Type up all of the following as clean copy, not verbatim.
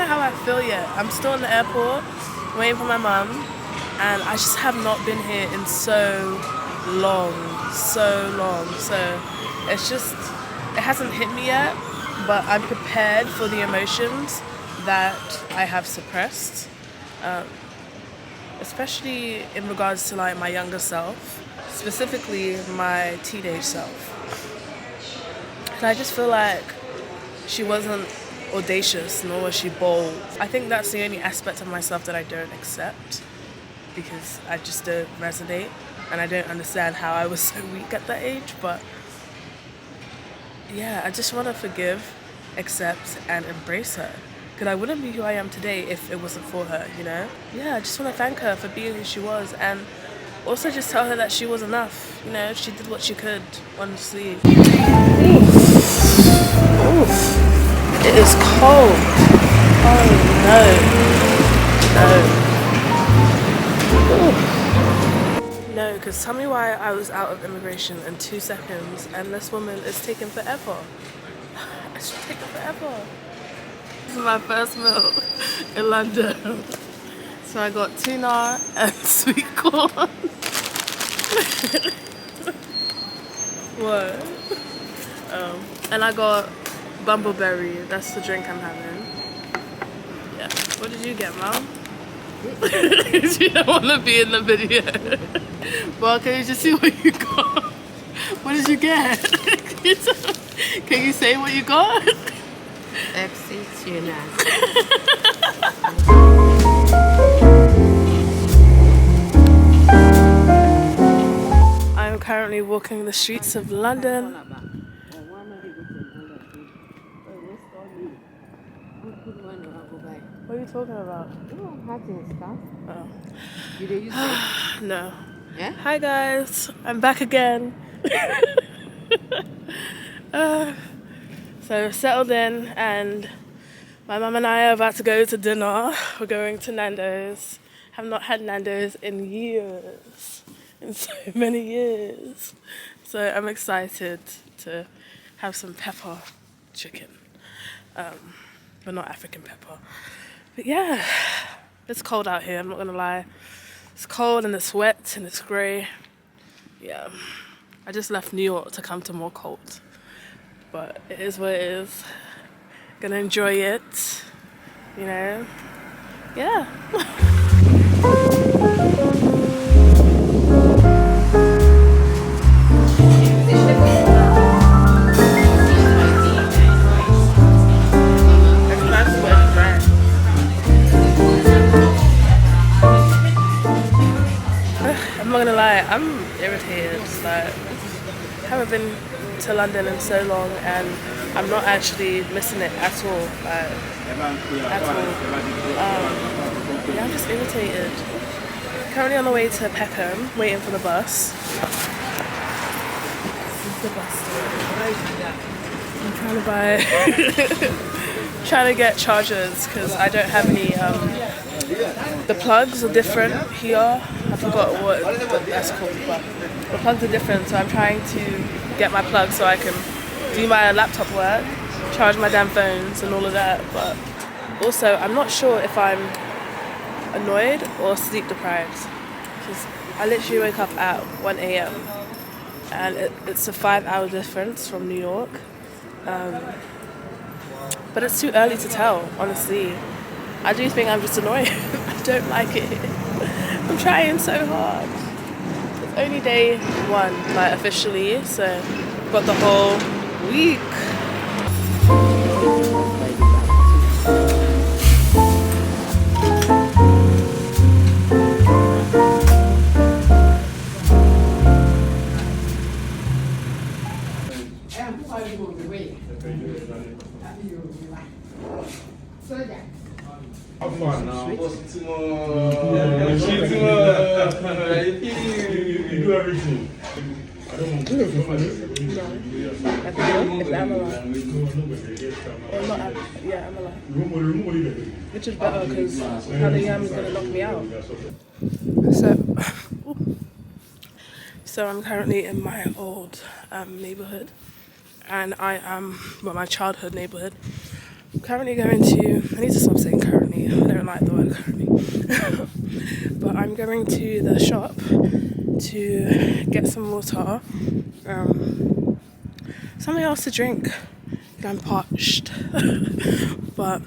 know how I feel yet. I'm still in the airport waiting for my mum, and I just have not been here in so long. So it hasn't hit me yet, but I'm prepared for the emotions that I have suppressed, especially in regards to like my younger self, specifically my teenage self. And I just feel like she wasn't audacious, nor was she bold. I think that's the only aspect of myself that I don't accept, because I just don't resonate, and I don't understand how I was so weak at that age. But yeah, I just want to forgive, accept, and embrace her, because I wouldn't be who I am today if it wasn't for her, you know? Yeah, I just want to thank her for being who she was, and also just tell her that she was enough, you know? She did what she could, honestly. Oof. It is cold. Oh no. No, because tell me why I was out of immigration in 2 seconds and this woman is taking forever. It's taking forever. This is my first meal in London. So I got tuna and sweet corn. What? And I got bumbleberry. That's the drink I'm having. Yeah. What did you get, Mom? She don't want to be in the video. Well, can you just see what you got? What did you get? Can you say what you got? FC tuna. I'm currently walking the streets of London. What are you talking about? Oh, hats and stuff. Oh. You did use it? No. Yeah? Hi guys, I'm back again. So settled in, and my mum and I are about to go to dinner. We're going to Nando's. Have not had Nando's in years, in so many years. So I'm excited to have some pepper chicken, but not African pepper. But yeah, it's cold out here, I'm not gonna lie. It's cold and it's wet and it's grey. Yeah, I just left New York to come to more cold. But it is what it is. Gonna enjoy it, you know? Yeah. I'm not gonna lie, I'm irritated. Like, I haven't been to London in so long, and I'm not actually missing it at all. Like, at all. Yeah, I'm just irritated. Currently on the way to Peckham, waiting for the bus. This is the bus stop. I'm trying to buy, trying to get chargers because I don't have any. The plugs are different here. I forgot what that's called, but the plugs are different. So I'm trying to get my plugs so I can do my laptop work, charge my damn phones and all of that. But also, I'm not sure if I'm annoyed or sleep deprived. Because I literally wake up at 1 a.m. and it's a 5-hour difference from New York. But it's too early to tell, honestly. I do think I'm just annoyed. I don't like it. I'm trying so hard. It's only day 1, like officially, so I've got the whole week. How far now? You do everything. I don't want to do Which is better because carryon is going to knock me out. So I'm currently in my old neighborhood, and I am, well, my childhood neighborhood. I'm currently going to, I need to stop saying going to the shop to get some water, something else to drink. I'm parched. But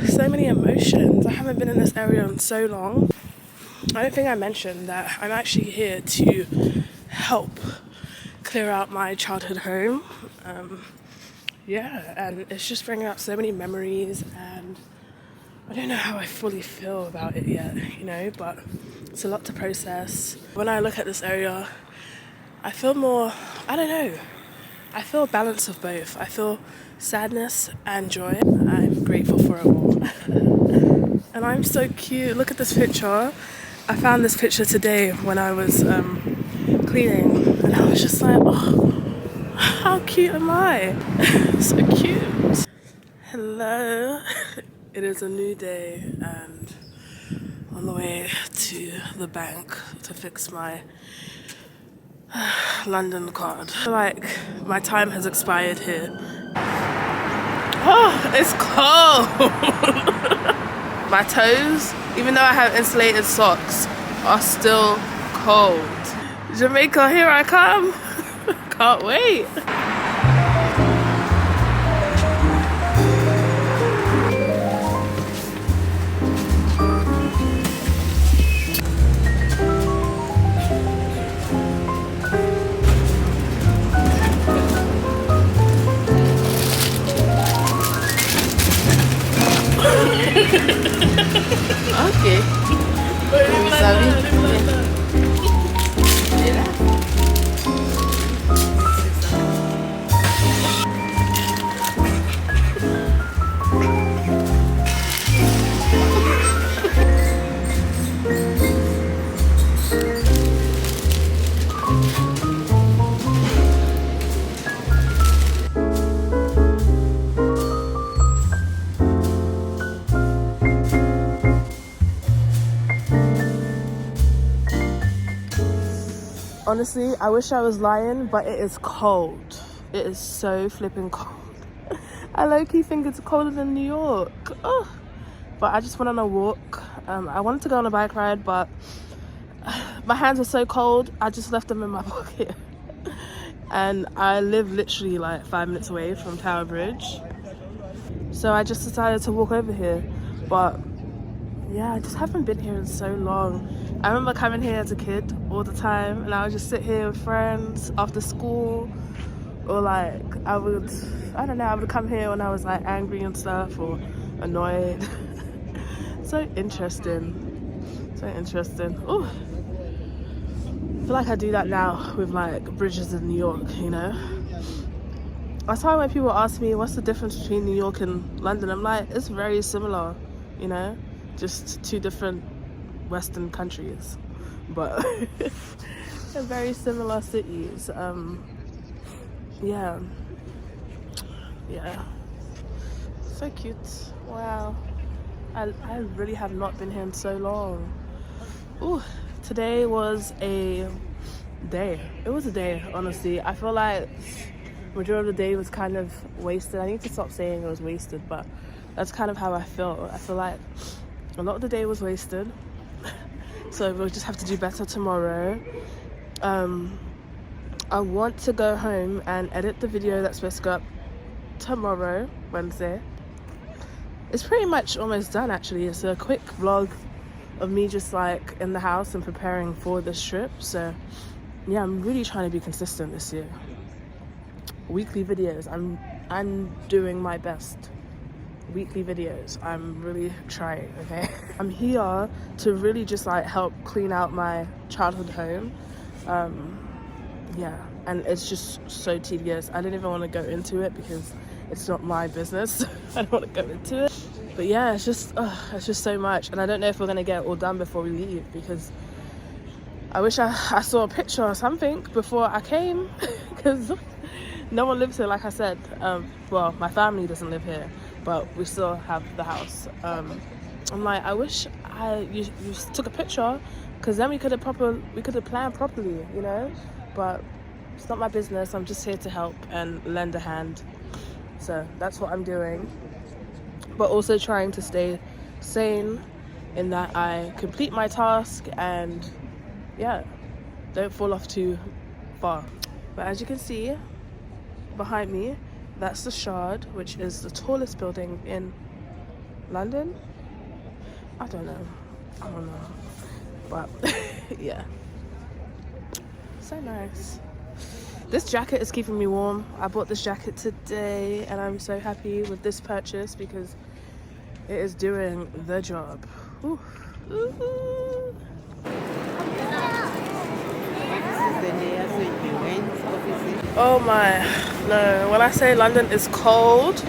so many emotions. I haven't been in this area in so long. I don't think I mentioned that I'm actually here to help clear out my childhood home. And it's just bringing up so many memories, and I don't know how I fully feel about it yet, but it's a lot to process. When I look at this area, I feel more, I don't know, I feel a balance of both. I feel sadness and joy. I'm grateful for it all. And I'm so cute. Look at this picture. I found this picture today when I was cleaning, and I was just like, oh, how cute am I? So cute. Hello. It is a new day, and on the way to the bank to fix my London card. I feel like my time has expired here. Oh, it's cold. My toes, even though I have insulated socks, are still cold. Jamaica, here I come. Can't wait. Ok. Vous savez? Et là? Honestly, I wish I was lying, but it is cold. It is so flipping cold. I low-key think it's colder than New York. Oh. But I just went on a walk. I wanted to go on a bike ride, but my hands were so cold, I just left them in my pocket. And I live literally like 5 minutes away from Tower Bridge. So I just decided to walk over here. But yeah, I just haven't been here in so long. I remember coming here as a kid all the time, and I would just sit here with friends after school, or like I would come here when I was like angry and stuff, or annoyed. So interesting. Oh, I feel like I do that now with like bridges in New York, That's why when people ask me what's the difference between New York and London, I'm like, it's very similar, just two different Western countries, but they're very similar cities. Yeah, so cute. Wow, I really have not been here in so long. Ooh, today was a day. It was a day, honestly. I feel like majority of the day was kind of wasted. I need to stop saying it was wasted, but that's kind of how I feel. I feel like a lot of the day was wasted. So we'll just have to do better tomorrow. I want to go home and edit the video that's supposed to go up tomorrow, Wednesday. It's pretty much almost done, actually. It's a quick vlog of me just like in the house and preparing for this trip. So yeah, I'm really trying to be consistent this year. Weekly videos, I'm doing my best. Weekly videos, I'm really trying, okay? I'm here to really just like help clean out my childhood home. And it's just so tedious. I don't even want to go into it because it's not my business. I don't want to go into it. But yeah, it's just so much, and I don't know if we're gonna get it all done before we leave, because I wish I saw a picture or something before I came, because no one lives here, like I said. Well, my family doesn't live here, but we still have the house. I'm like, I wish you took a picture, because then we could have planned properly, But it's not my business. I'm just here to help and lend a hand. So that's what I'm doing. But also trying to stay sane in that I complete my task and yeah, don't fall off too far. But as you can see behind me, that's the Shard, which is the tallest building in London. I don't know, but yeah, so nice. This jacket is keeping me warm. I bought this jacket today and I'm so happy with this purchase because it is doing the job. Ooh. Ooh. Oh my, no, when I say London is cold,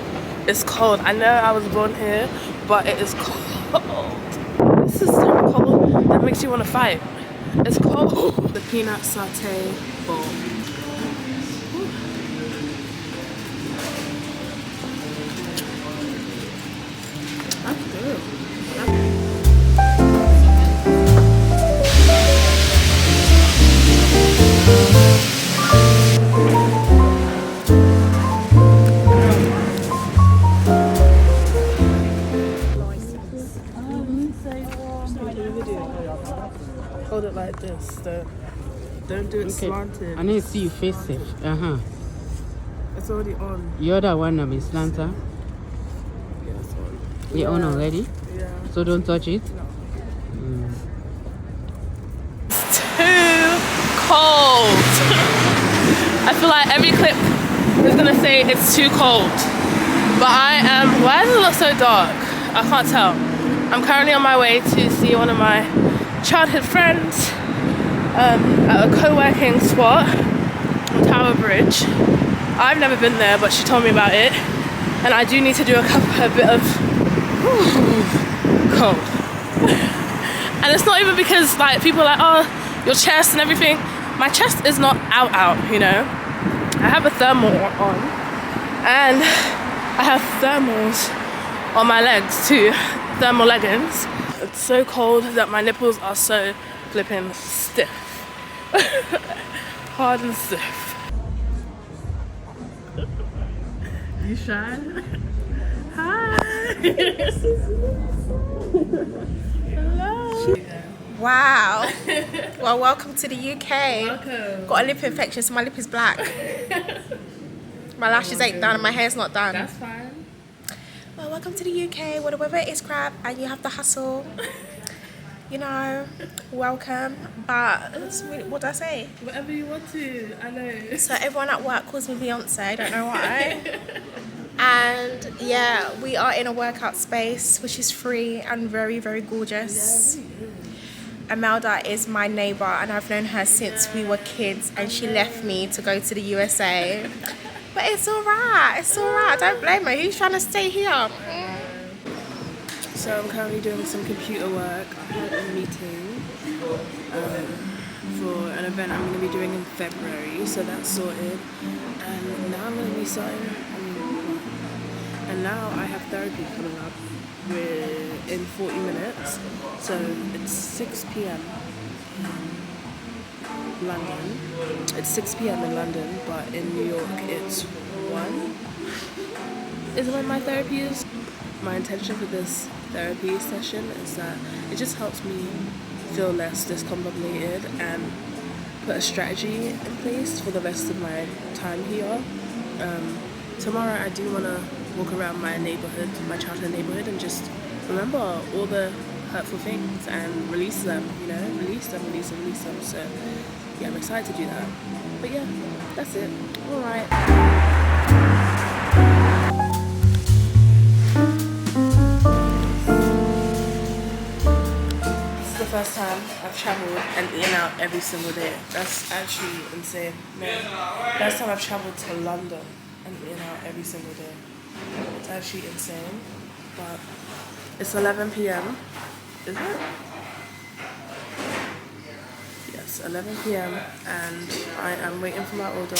it's cold. I know I was born here, but it is cold. This is so cold that makes you want to fight. It's cold. The peanut satay bowl. That's good. Hold it like this. Don't do it slanted. I need to see you face it. It's already on. The other one is slanted. Yeah, it's on. You're on already? Yeah. So don't touch it? No. Mm. Too cold. I feel like every clip is gonna say it's too cold. But I am, why does it look so dark? I can't tell. I'm currently on my way to see one of my childhood friends at a co-working spot on Tower Bridge. I've never been there, but she told me about it. And I do need to do a bit of cold. And it's not even because like people are like, oh, your chest and everything. My chest is not out, you know. I have a thermal on and I have thermals on my legs too, thermal leggings. It's so cold that my nipples are so flipping stiff. Hard and stiff. You shy? Hi! Hello! Wow. Well, welcome to the UK. Welcome. Got a lip infection, so my lip is black. My lashes ain't done and my hair's not done. That's fine. Well, welcome to the UK where the weather is crap and you have to hustle. You know, welcome. But what did I say? Whatever you want to, I know. So everyone at work calls me Beyonce, I don't know why. And yeah, we are in a workout space which is free and very, very gorgeous. Imelda is my neighbour and I've known her since we were kids and she left me to go to the USA. But it's alright, don't blame her. Who's trying to stay here? So I'm currently doing some computer work. I had a meeting for an event I'm going to be doing in February, so that's sorted. And now I'm going to be starting, and now I have therapy coming up in 40 minutes. So it's 6 p.m. in London. It's 6 p.m. in London, but in New York it's 1 is when my therapy is. My intention for this therapy session is that it just helps me feel less discombobulated and put a strategy in place for the rest of my time here. Tomorrow I do want to walk around my neighborhood, my childhood neighborhood, and just remember all the hurtful things and release them, you know, release them. So yeah, I'm excited to do that. But yeah, that's it. Alright. First time I've travelled and eaten out every single day. That's actually insane. No. First time I've travelled to London and eaten out every single day. It's actually insane. But it's 11 p.m. Is it? Yes, 11 p.m. and I am waiting for my order.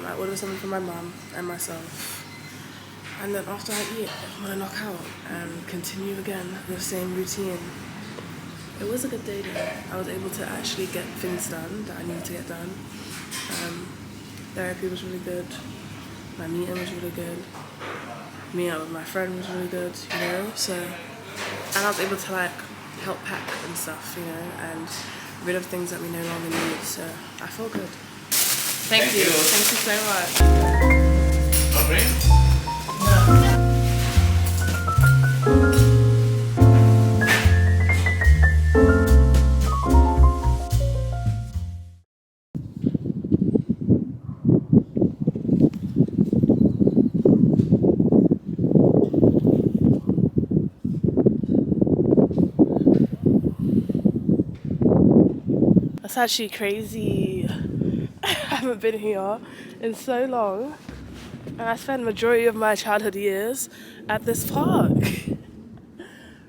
I ordered something for my mum and myself. And then after I eat, I'm gonna knock out and continue again the same routine. It was a good day though. I was able to actually get things done that I needed to get done. Therapy was really good. My meeting was really good. Meeting up with my friend was really good, you know? So And I was able to like help pack and stuff, you know, and rid of things that we no longer need. So I feel good. Thank you. Thank you so much. Okay. That's actually crazy. I haven't been here in so long, and I spent the majority of my childhood years at this park.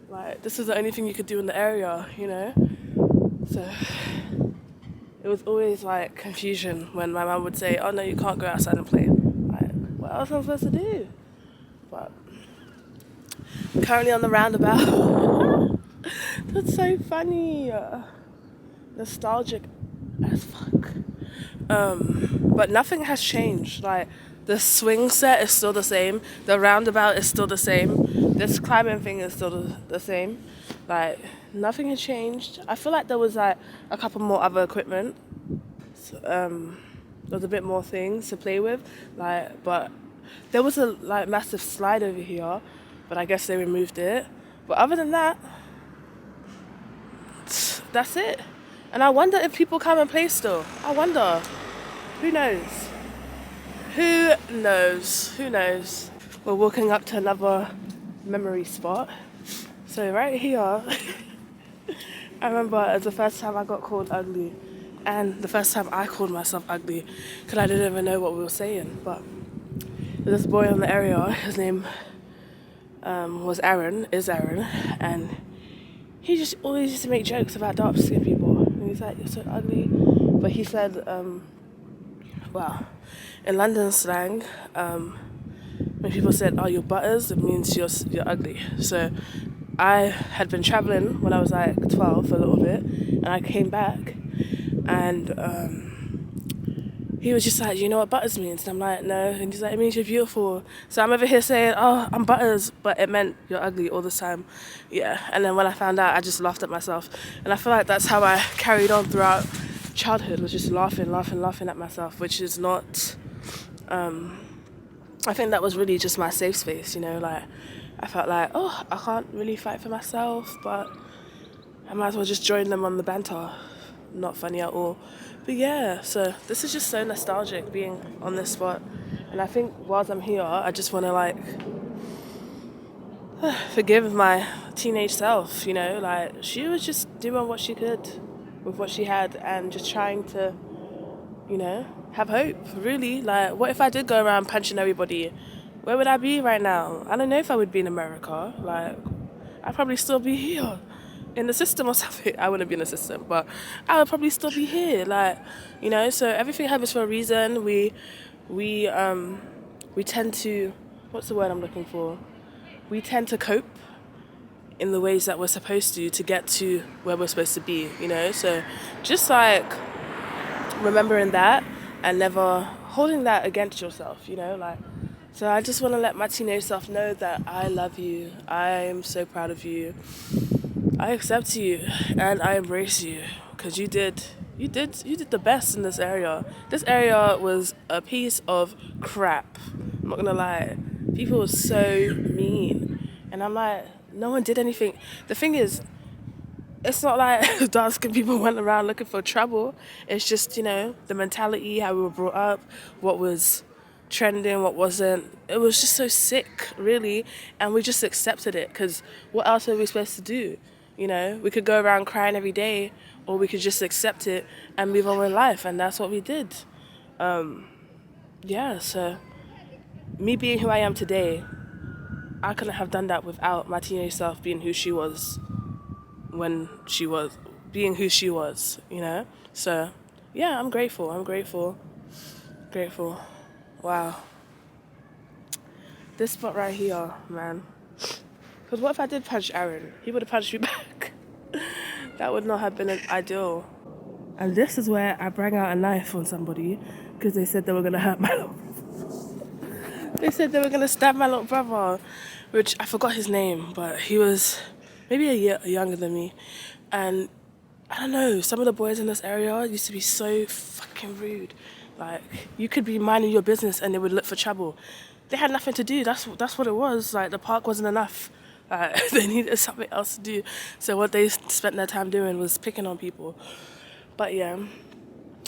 Like, this was the only thing you could do in the area, you know? So it was always like confusion when my mum would say, oh no, you can't go outside and play. Like, what else am I supposed to do? But I'm currently on the roundabout. That's so funny. Nostalgic as fuck. But nothing has changed. Like, the swing set is still the same. The roundabout is still the same. This climbing thing is still the same. Like, nothing has changed. I feel like there was like a couple more other equipment. So, there was a bit more things to play with. Like, but there was a like massive slide over here, but I guess they removed it. But other than that, that's it. And I wonder if people come and play still. I wonder. Who knows? Who knows? Who knows? We're walking up to another memory spot. So right here, I remember it was the first time I got called ugly. And the first time I called myself ugly. Because I didn't even know what we were saying. But there's this boy in the area. His name is Aaron. And he just always used to make jokes about dark skinned people. And he's like, you're so ugly. But he said, well, in London slang, when people said, oh, you're butters, it means you're ugly. So I had been traveling when I was like 12 for a little bit. And I came back and he was just like, you know what butters means? And I'm like, no. And he's like, it means you're beautiful. So I'm over here saying, oh, I'm butters, but it meant you're ugly all the time. Yeah. And then when I found out, I just laughed at myself. And I feel like that's how I carried on throughout childhood, was just laughing at myself, which is not, I think that was really just my safe space, you know, like I felt like, oh, I can't really fight for myself, but I might as well just join them on the banter. Not funny at all. But yeah, so this is just so nostalgic being on this spot. And I think whilst I'm here, I just want to like forgive my teenage self, you know, like she was just doing what she could with what she had and just trying to, you know, have hope, really. Like, what if I did go around punching everybody? Where would I be right now? I don't know if I would be in America. Like, I'd probably still be here in the system or something. I wouldn't be in the system, but I would probably still be here. Like, you know, so everything happens for a reason. We tend to, what's the word I'm looking for? We tend to cope in the ways that we're supposed to get to where we're supposed to be, you know? So just like remembering that and never holding that against yourself, you know? Like, so I just want to let my teenage self know that I love you. I'm so proud of you. I accept you and I embrace you because you did the best in this area. This area was a piece of crap. I'm not gonna lie. People were so mean. And I'm like, no one did anything. The thing is, it's not like dark-skinned people went around looking for trouble. It's just, you know, the mentality, how we were brought up, what was trending, what wasn't. It was just so sick, really. And we just accepted it because what else were we supposed to do? You know, we could go around crying every day or we could just accept it and move on with life. And that's what we did. Yeah, so me being who I am today, I couldn't have done that without my teenage self being who she was when she was being who she was, you know? So, yeah, I'm grateful. Grateful. Wow. This spot right here, man. Because what if I did punch Aaron? He would have punched me back. That would not have been ideal. And this is where I bring out a knife on somebody because they said they were going to hurt my little They said they were going to stab my little brother, which I forgot his name, but he was maybe a year younger than me. And I don't know, some of the boys in this area used to be so fucking rude. Like, you could be minding your business and they would look for trouble. They had nothing to do. That's what it was. Like, the park wasn't enough. They needed something else to do. So what they spent their time doing was picking on people. But yeah,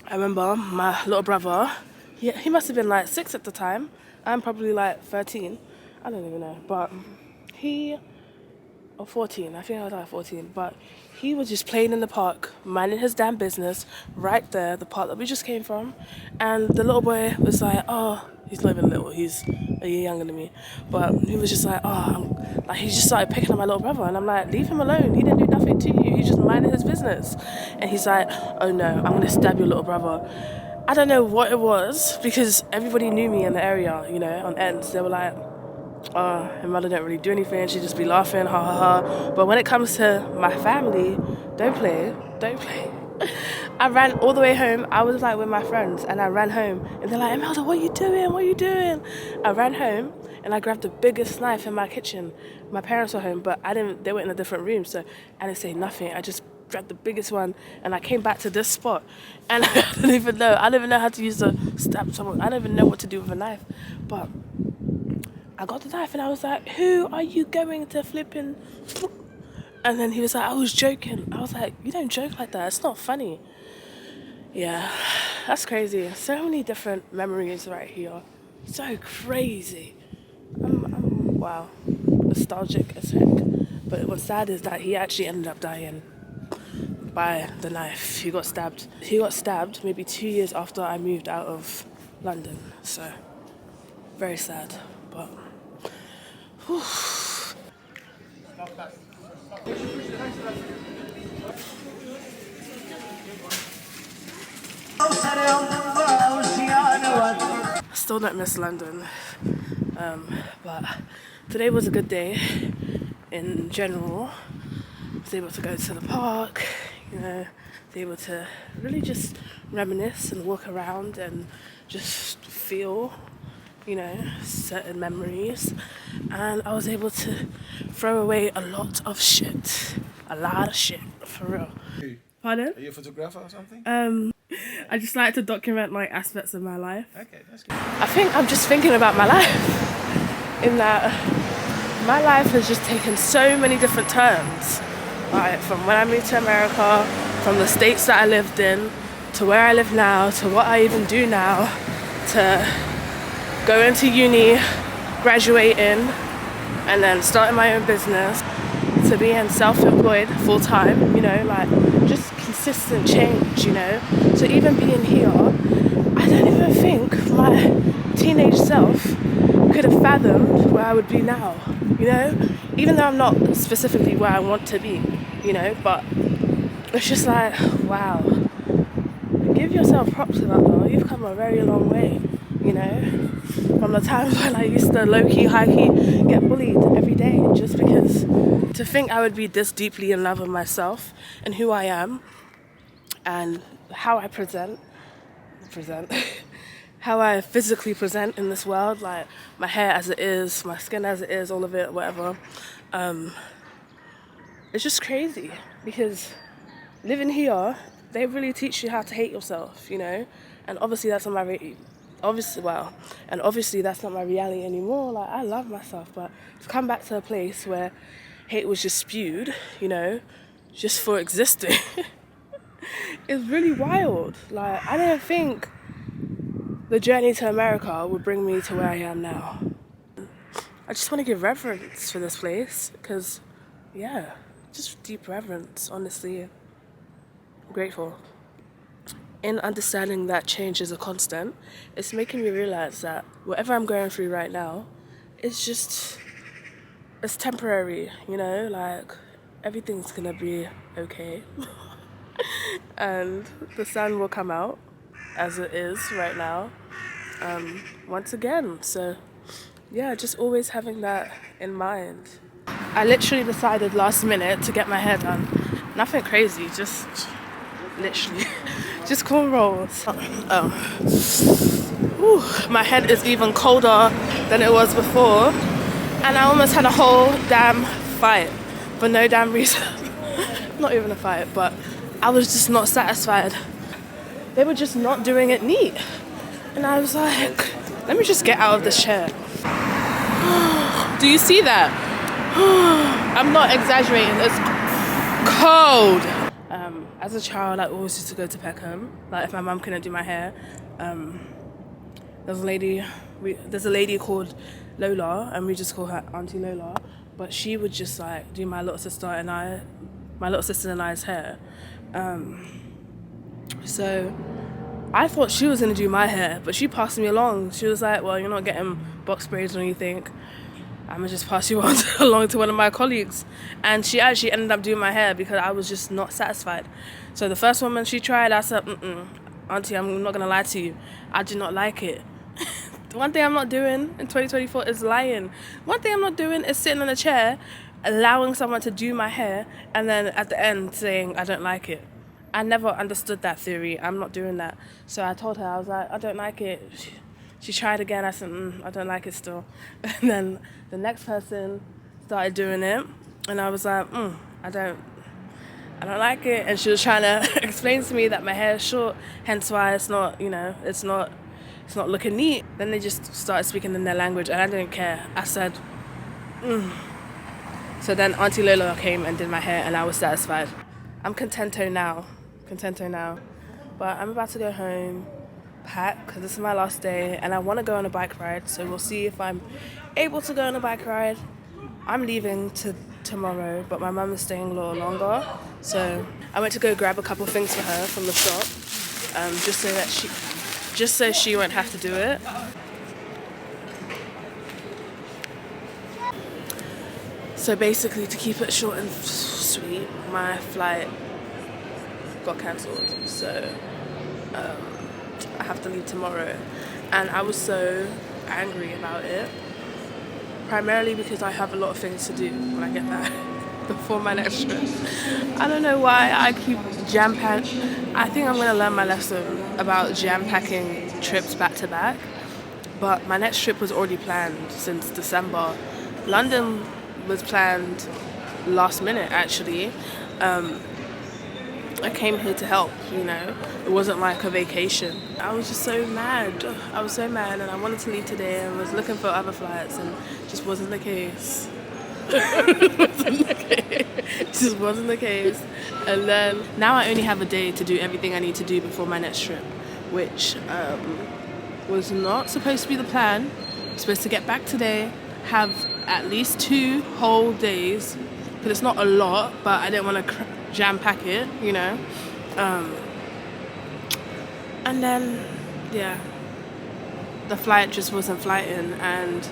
I remember my little brother, he must have been like 6 at the time. I'm probably like 13. I don't even know. But or 14, I think I was like 14, but he was just playing in the park, minding his damn business, right there, the park that we just came from, and the little boy was like, oh, he's not even little, he's a year younger than me, but he was just like, like he just started picking on my little brother, and I'm like, leave him alone, he didn't do nothing to you, he just minded his business, and he's like, oh no, I'm gonna stab your little brother. I don't know what it was, because everybody knew me in the area, you know, on ends, they were like, her mother didn't really do anything, she'd just be laughing, ha ha ha. But when it comes to my family, don't play. I ran all the way home. I was like with my friends and I ran home and they're like, Imelda, what are you doing? I ran home and I grabbed the biggest knife in my kitchen. My parents were home, but they were in a different room, so I didn't say nothing. I just grabbed the biggest one and I came back to this spot and I don't even know how to use a stab someone. I don't even know what to do with a knife, but I got the knife and I was like, who are you going to flipping? And then he was like, I was joking. I was like, you don't joke like that. It's not funny. Yeah, that's crazy. So many different memories right here. So crazy. Wow, nostalgic as heck. But what's sad is that he actually ended up dying by the knife. He got stabbed. He got stabbed maybe 2 years after I moved out of London. So, very sad. But whew. I still don't miss London, but today was a good day in general. I was able to go to the park, you know, was able to really just reminisce and walk around and just feel, you know, certain memories, and I was able to throw away a lot of shit, for real. Hey, Pardon? are you a photographer or something? I just like to document like aspects of my life. Okay, that's good. I think I'm just thinking about my life, in that my life has just taken so many different turns, right? From when I moved to America, from the states that I lived in, to where I live now, to what I even do now, to going to uni, graduating, and then starting my own business, to being self-employed full-time, you know, like just consistent change, you know. So even being here, I don't even think my teenage self could have fathomed where I would be now, you know, even though I'm not specifically where I want to be, you know, but it's just like, wow, give yourself props to that though. You've come a very long way, you know, from the times when I used to low-key, high-key get bullied every day just because, to think I would be this deeply in love with myself and who I am and how I present how I physically present in this world, like my hair as it is, my skin as it is, all of it, whatever. It's just crazy because living here, they really teach you how to hate yourself, you know, and obviously that's not my obviously that's not my reality anymore. Like, I love myself, but to come back to a place where hate was just spewed, you know, just for existing, it's really wild. Like, I didn't think the journey to America would bring me to where I am now. I just want to give reverence for this place because, yeah, just deep reverence, honestly. I'm grateful. In understanding that change is a constant, it's making me realize that whatever I'm going through right now, it's temporary, you know, like everything's gonna be okay. And the sun will come out as it is right now, once again. So yeah, just always having that in mind. I literally decided last minute to get my hair done. Nothing crazy, just literally just cornrows. My head is even colder than it was before, and I almost had a whole damn fight for no damn reason. Not even a fight, but I was just not satisfied. They were just not doing it neat. And I was like, let me just get out of this chair. Do you see that? I'm not exaggerating, it's cold. As a child, I always used to go to Peckham. Like if my mum couldn't do my hair, there's a lady called Lola, and we just call her Auntie Lola. But she would just like do my little sister and I's hair. So I thought she was gonna do my hair, but she passed me along. She was like, well, you're not getting box braids or anything. I'm gonna just pass you on along to one of my colleagues. And she actually ended up doing my hair because I was just not satisfied. So the first woman she tried, I said, Auntie, I'm not gonna lie to you. I do not like it. One thing I'm not doing in 2024 is lying. One thing I'm not doing is sitting in a chair, allowing someone to do my hair, and then at the end saying I don't like it. I never understood that theory. I'm not doing that. So I told her, I was like, I don't like it. She tried again. I said, I don't like it still. And then the next person started doing it, and I was like, I don't like it. And she was trying to explain to me that my hair is short, hence why it's not, it's not looking neat. Then they just started speaking in their language, and I didn't care. I said, So then Auntie Lola came and did my hair, and I was satisfied. I'm contento now. But I'm about to go home, pack, because this is my last day, and I want to go on a bike ride, so we'll see if I'm able to go on a bike ride. I'm leaving tomorrow, but my mum is staying a little longer, so I went to go grab a couple things for her from the shop, just so she won't have to do it. So basically, to keep it short and sweet, my flight got cancelled, so I have to leave tomorrow, and I was so angry about it, primarily because I have a lot of things to do when I get back before my next trip. I don't know why I keep jam-packing. I think I'm going to learn my lesson about jam-packing trips back to back, but my next trip was already planned since December. London was planned last minute, actually. I came here to help, It wasn't like a vacation. I was just so mad. I was so mad, and I wanted to leave today and was looking for other flights, and it just wasn't the case. It just wasn't the case. And then now I only have a day to do everything I need to do before my next trip, which was not supposed to be the plan. I'm supposed to get back today, have at least 2 whole days, because it's not a lot, but I didn't want to jam-pack it, and then, the flight just wasn't flighting, and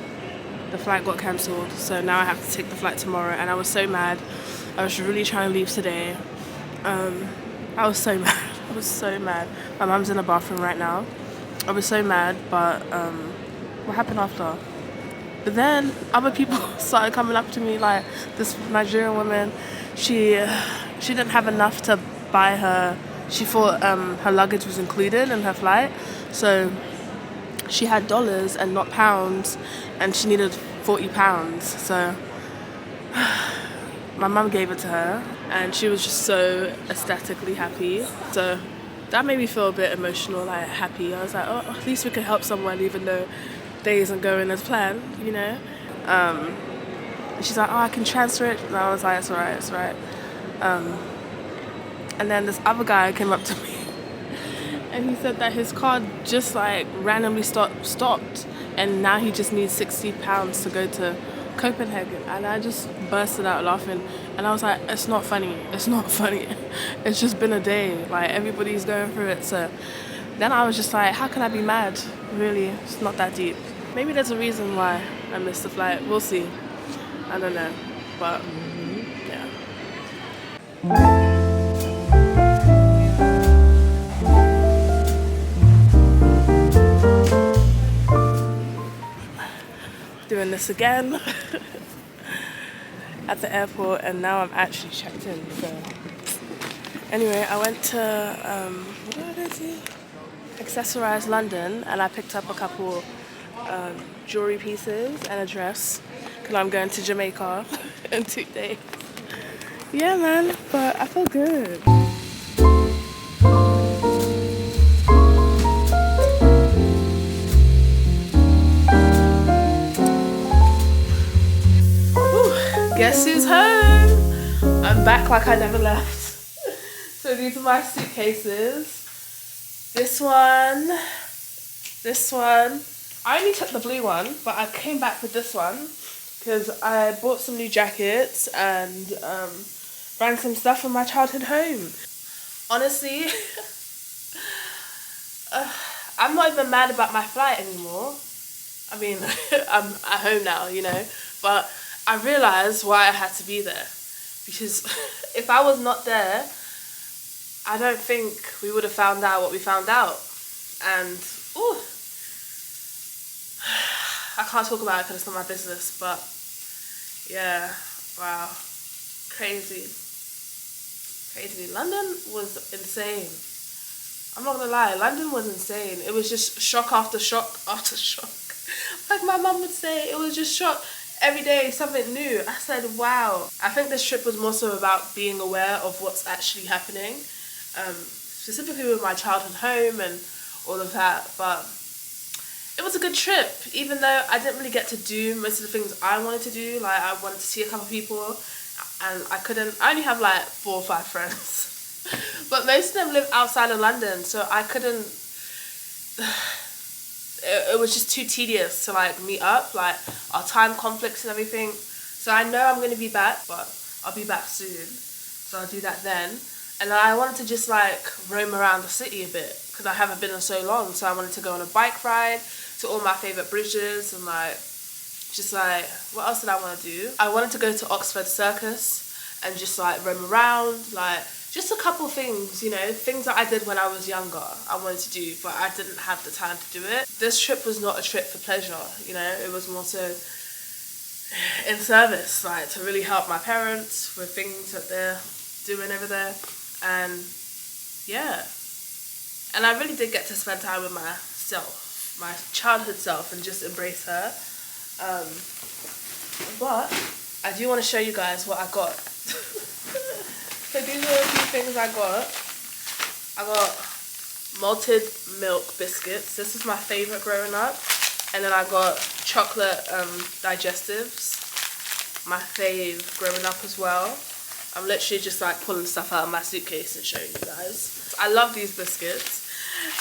the flight got cancelled, so now I have to take the flight tomorrow, and I was so mad. I was really trying to leave today. I was so mad. My mum's in the bathroom right now. I was so mad, but what happened after? But then other people started coming up to me, like this Nigerian woman. She didn't have enough to buy her. She thought her luggage was included in her flight, so she had dollars and not pounds, and she needed £40. So my mum gave it to her, and she was just so ecstatically happy. So that made me feel a bit emotional, like happy. I was like, oh, at least we could help someone, even though day isn't going as planned, And she's like, oh, I can transfer it. And I was like, it's alright. And then this other guy came up to me, and he said that his card just like randomly stopped, and now he just needs £60 to go to Copenhagen. And I just bursted out laughing, and I was like, it's not funny. It's just been a day. Like, everybody's going through it. So then I was just like, how can I be mad? Really, it's not that deep. Maybe there's a reason why I missed the flight. We'll see. I don't know. But, yeah. Doing this again at the airport, and now I'm actually checked in. So anyway, I went to what did I do? Accessorize London, and I picked up a couple jewelry pieces and a dress, because I'm going to Jamaica in 2 days. Yeah, man, but I feel good. Whew, guess who's home? I'm back like I never left. So these are my suitcases. This one. I only took the blue one, but I came back with this one because I bought some new jackets and ran some stuff from my childhood home. Honestly, I'm not even mad about my flight anymore. I mean, I'm at home now, you know, but I realised why I had to be there. Because if I was not there, I don't think we would have found out what we found out. And, ooh, I can't talk about it because it's not my business, but yeah, wow, crazy. London was insane. I'm not gonna lie, London was insane. It was just shock after shock after shock. Like my mum would say, it was just shock. Every day, something new. I said, wow. I think this trip was more so about being aware of what's actually happening. Specifically with my childhood home and all of that. But it was a good trip, even though I didn't really get to do most of the things I wanted to do. Like, I wanted to see a couple of people, and I only have like 4 or 5 friends. But most of them live outside of London, so I couldn't, it was just too tedious to like meet up, like our time conflicts and everything. So I know I'm going to be back, but I'll be back soon, so I'll do that then. And I wanted to just like roam around the city a bit, because I haven't been in so long, so I wanted to go on a bike ride to all my favourite bridges, and like, just like, what else did I want to do? I wanted to go to Oxford Circus and just like roam around, like just a couple things, you know, things that I did when I was younger I wanted to do, but I didn't have the time to do it. This trip was not a trip for pleasure, you know, it was more so in service, like to really help my parents with things that they're doing over there. And yeah, and I really did get to spend time with myself, my childhood self, and just embrace her. But I do want to show you guys what I got. So these are a few things I got. I got malted milk biscuits. This is my favourite growing up. And then I got chocolate digestives. My fave growing up as well. I'm literally just like pulling stuff out of my suitcase and showing you guys. I love these biscuits.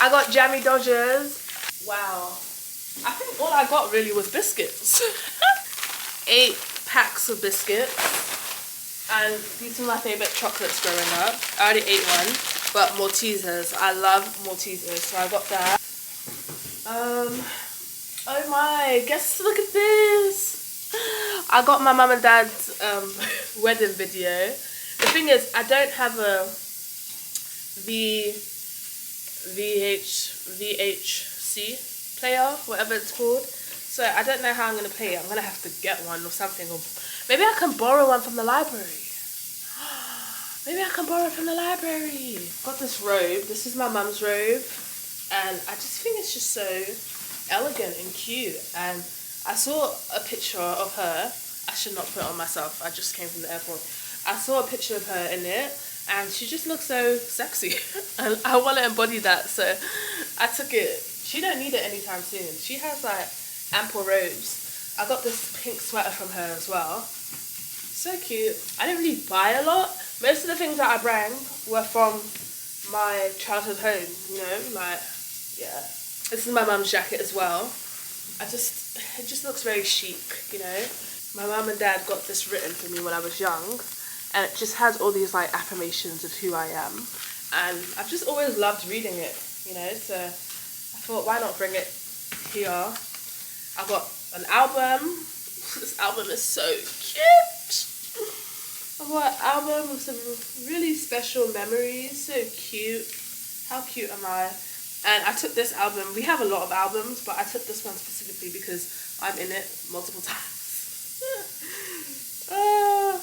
I got Jammy Dodgers. Wow. I think all I got really was biscuits. 8 packs of biscuits. And these are my favourite chocolates growing up. I already ate one, but Maltesers. I love Maltesers, so I got that. Oh my, guess, look at this. I got my mum and dad's wedding video. The thing is, I don't have a VHC player, whatever it's called. So I don't know how I'm going to play it. I'm going to have to get one or something. Or maybe I can borrow one from the library. Maybe I can borrow it from the library. Got this robe. This is my mum's robe. And I just think it's just so elegant and cute. And I saw a picture of her. I should not put it on myself. I just came from the airport. I saw a picture of her in it. And she just looks so sexy. And I want to embody that. So I took it. She don't need it anytime soon. She has like ample robes. I got this pink sweater from her as well. So cute. I didn't really buy a lot. Most of the things that I bring were from my childhood home, you know, like, yeah. This is my mum's jacket as well. It just looks very chic, you know. My mum and dad got this written for me when I was young, and it just has all these like affirmations of who I am. And I've just always loved reading it, you know, so I thought, why not bring it here? I got an album. This album is so cute. I got an album with some really special memories. So cute. How cute am I? And I took this album. We have a lot of albums, but I took this one specifically because I'm in it multiple times.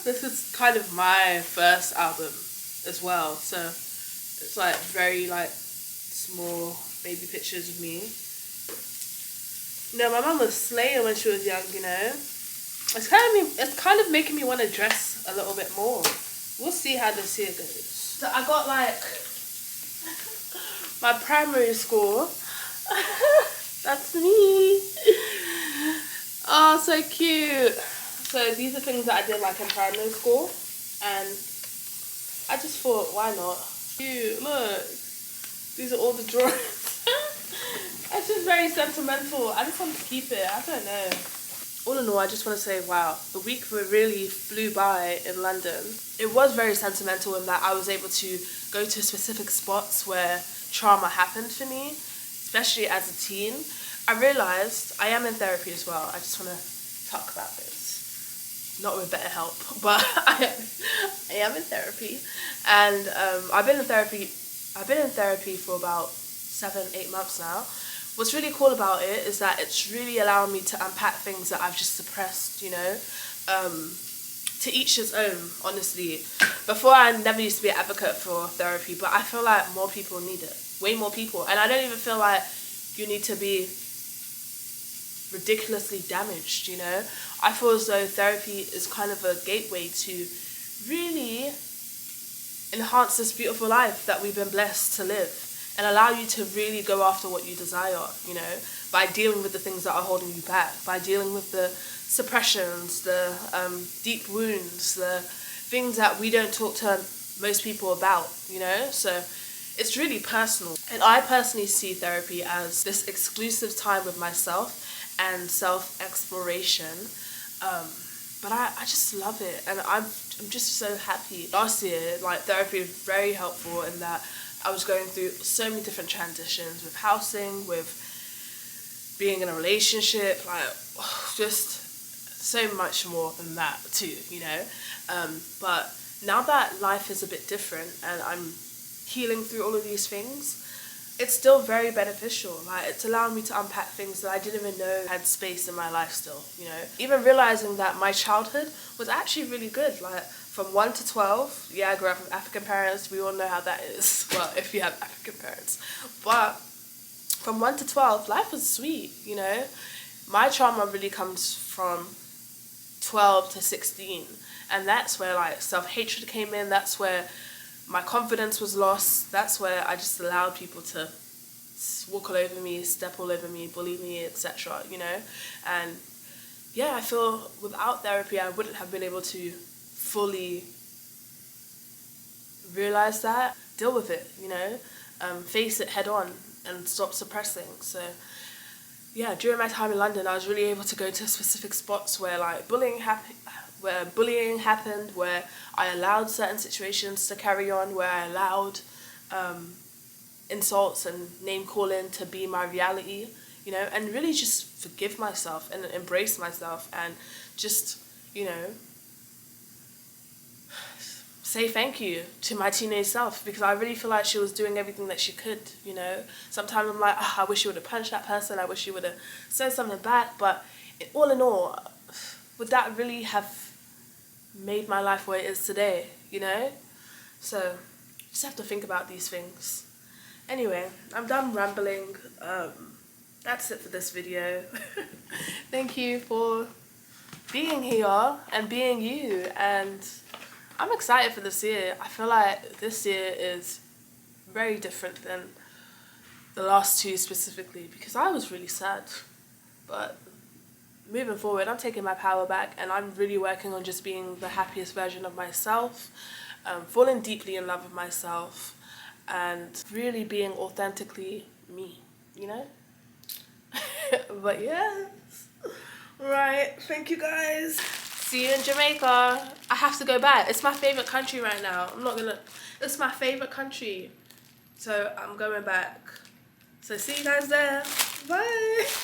This is kind of my first album as well. So it's like very like small baby pictures of me. No, my mum was slaying when she was young, you know. It's kind of making me want to dress a little bit more. we'll see how this year goes. So I got like my primary school. That's me. Oh, so cute. So these are things that I did like in primary school, and I just thought, why not? Cute, look. These are all the drawings. It's just very sentimental. I just want to keep it. I don't know. All in all, I just want to say, wow, the week really flew by in London. It was very sentimental in that I was able to go to specific spots where trauma happened for me, especially as a teen. I realised I am in therapy as well. I just want to talk about this. Not with better help, but I am in therapy. And I've been in therapy for about 7-8 months now. What's really cool about it is that it's really allowed me to unpack things that I've just suppressed, you know. To each his own, honestly. Before, I never used to be an advocate for therapy, but I feel like more people need it. Way more people. And I don't even feel like you need to be ridiculously damaged, you know. I feel as though therapy is kind of a gateway to really enhance this beautiful life that we've been blessed to live, and allow you to really go after what you desire, you know, by dealing with the things that are holding you back, by dealing with the suppressions, the deep wounds, the things that we don't talk to most people about, you know. So it's really personal, and I personally see therapy as this exclusive time with myself and self-exploration. But I just love it, and I'm just so happy. Last year, like, therapy was very helpful in that I was going through so many different transitions with housing, with being in a relationship, like, just so much more than that too, you know. But now that life is a bit different and I'm healing through all of these things, it's still very beneficial. Like, it's allowing me to unpack things that I didn't even know had space in my life still, you know. Even realizing that my childhood was actually really good. Like, from 1 to 12, yeah, I grew up with African parents. We all know how that is. Well, if you have African parents. But from 1 to 12, life was sweet, you know. My trauma really comes from 12 to 16. And that's where, like, self-hatred came in. That's where my confidence was lost. That's where I just allowed people to walk all over me, step all over me, bully me, etc., you know. And yeah, I feel without therapy, I wouldn't have been able to fully realize that, deal with it, you know, face it head on and stop suppressing. So yeah, during my time in London, I was really able to go to specific spots where, like, bullying happened, where I allowed certain situations to carry on, where I allowed insults and name calling to be my reality, you know, and really just forgive myself and embrace myself and just, you know, say thank you to my teenage self, because I really feel like she was doing everything that she could, you know. Sometimes I'm like, oh, I wish you would have punched that person, I wish you would have said something back, but all in all, would that really have made my life where it is today, you know? So just have to think about these things. Anyway, I'm done rambling. That's it for this video. Thank you for being here and being you, and I'm excited for this year. I feel like this year is very different than the last two specifically, because I was really sad. But moving forward, I'm taking my power back, and I'm really working on just being the happiest version of myself, falling deeply in love with myself, and really being authentically me, you know? But yes. Right, thank you guys. See you in Jamaica. I have to go back. It's my favorite country right now. It's my favorite country. So I'm going back. So see you guys there. Bye.